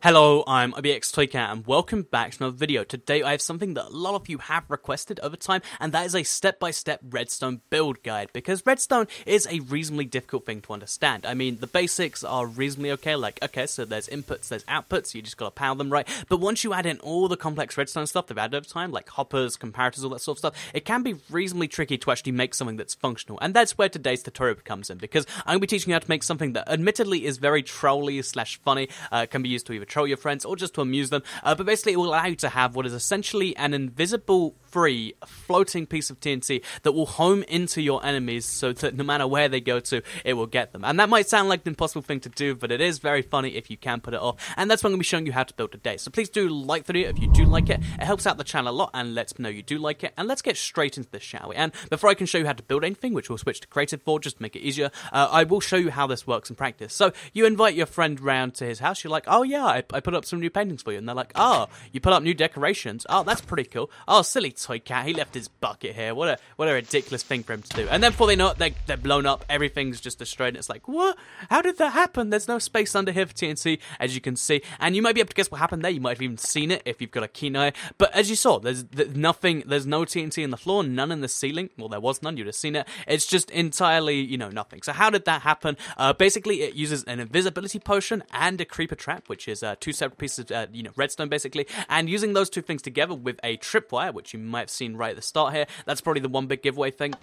Hello, I'm IBXToyCat and welcome back to another video. Today I have something that a lot of you have requested over time, and that is a step-by-step Redstone build guide, because Redstone is a reasonably difficult thing to understand. I mean, the basics are reasonably okay, like, okay, so there's inputs, there's outputs, you just gotta power them right, but once you add in all the complex Redstone stuff they've added over time, like hoppers, comparators, all that sort of stuff, it can be reasonably tricky to actually make something that's functional, and that's where today's tutorial comes in, because I'm going to be teaching you how to make something that admittedly is very trolly slash funny, can be used to either troll your friends or just to amuse them, but basically it will allow you to have what is essentially an invisible free floating piece of TNT that will home into your enemies so that no matter where they go to, it will get them. And that might sound like an impossible thing to do, but it is very funny if you can put it off, and that's what I'm going to be showing you how to build today. So please do like the video if you do like it. It helps out the channel a lot and lets me know you do like it, and let's get straight into this, shall we? And before I can show you how to build anything, which we'll switch to creative for just to make it easier, I will show you how this works in practice. So you invite your friend round to his house, you're like, oh yeah, I put up some new paintings for you, and they're like, oh, you put up new decorations, oh, that's pretty cool, oh, silly toy cat, he left his bucket here, what a ridiculous thing for him to do. And then before they know it, they're blown up, everything's just destroyed, and it's like, what? How did that happen? There's no space under here for TNT, as you can see, and you might be able to guess what happened there. You might have even seen it if you've got a keen eye, but as you saw, there's no TNT in the floor, none in the ceiling. Well, there was none, you'd have seen it. It's just entirely, you know, nothing. So how did that happen? Basically, it uses an invisibility potion and a creeper trap, which is two separate pieces of, redstone, basically, and using those two things together with a tripwire, which you might have seen right at the start here, that's probably the one big giveaway thing.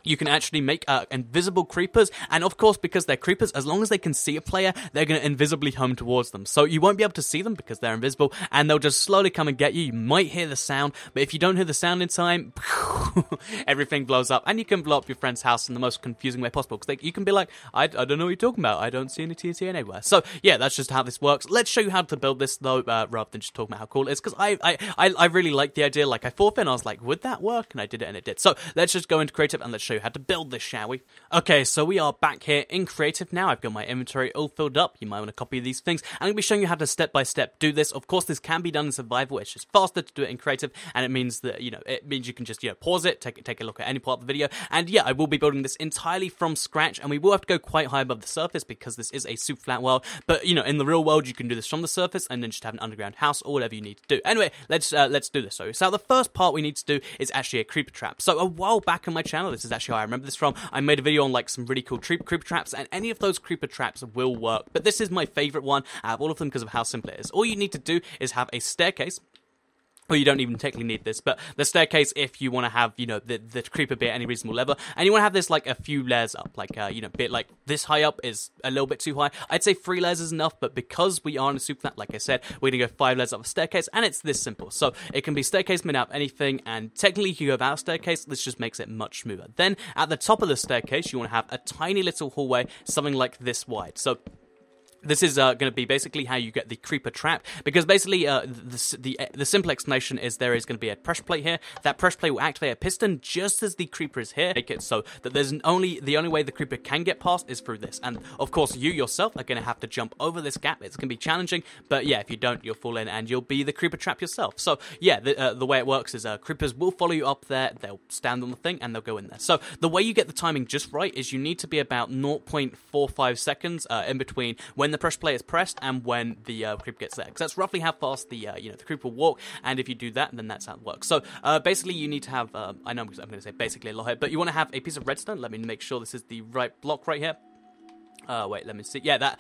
You can actually make invisible creepers, and of course, because they're creepers, as long as they can see a player, they're going to invisibly home towards them. So you won't be able to see them because they're invisible, and they'll just slowly come and get you. You might hear the sound, but if you don't hear the sound in time, everything blows up, and you can blow up your friend's house in the most confusing way possible, because you can be like, I don't know what you're talking about, I don't see any TNT anywhere. So yeah, that's just how this works. Let's show you how to build this, though, rather than just talking about how cool it is, because I really like the idea. Like, I thought then, I was like, would that work? And I did it, and it did. So let's just go into creative, and let's show you how to build this, shall we? Okay, so we are back here in creative now. I've got my inventory all filled up. You might want to copy these things. I'm going to be showing you how to step-by-step do this. Of course, this can be done in survival. It's just faster to do it in creative, and it means that, it means you can just, pause it, take a look at any part of the video, and yeah, I will be building this entirely from scratch, and we will have to go quite high above the surface because this is a super flat world, but, in the real world, you can do this from the surface and then just have an underground house or whatever you need to do. Anyway, let's do this. So the first part we need to do is actually a creeper trap. So a while back on my channel, this is actually how I remember this from, I made a video on like some really cool creeper traps, and any of those creeper traps will work, but this is my favorite one out of all of them because of how simple it is. All you need to do is have a staircase. Well, you don't even technically need this, but the staircase, if you want to have, the creeper be at any reasonable level, and you want to have this, like, a few layers up, like, bit like this high up is a little bit too high. I'd say 3 layers is enough, but because we are in a super flat, like I said, we're going to go 5 layers up a staircase, and it's this simple. So it can be staircase made out of anything, and technically you can go without staircase, this just makes it much smoother. Then, at the top of the staircase, you want to have a tiny little hallway, something like this wide. So this is going to be basically how you get the creeper trap, because basically the simple explanation is there is going to be a pressure plate here. That pressure plate will activate a piston just as the creeper is here, make it so that the only way the creeper can get past is through this. And of course, you yourself are going to have to jump over this gap. It's going to be challenging, but yeah, if you don't, you'll fall in and you'll be the creeper trap yourself. So yeah, the way it works is creepers will follow you up there. They'll stand on the thing and they'll go in there. So the way you get the timing just right is you need to be about 0.45 seconds in between when the pressure plate is pressed and when the creeper gets there, because that's roughly how fast the creeper will walk, and if you do that, then that's how it works. So basically you need to have I know I'm going to say basically a lot here, but you want to have a piece of redstone. Let me make sure this is the right block right here. Wait, let me see. Yeah,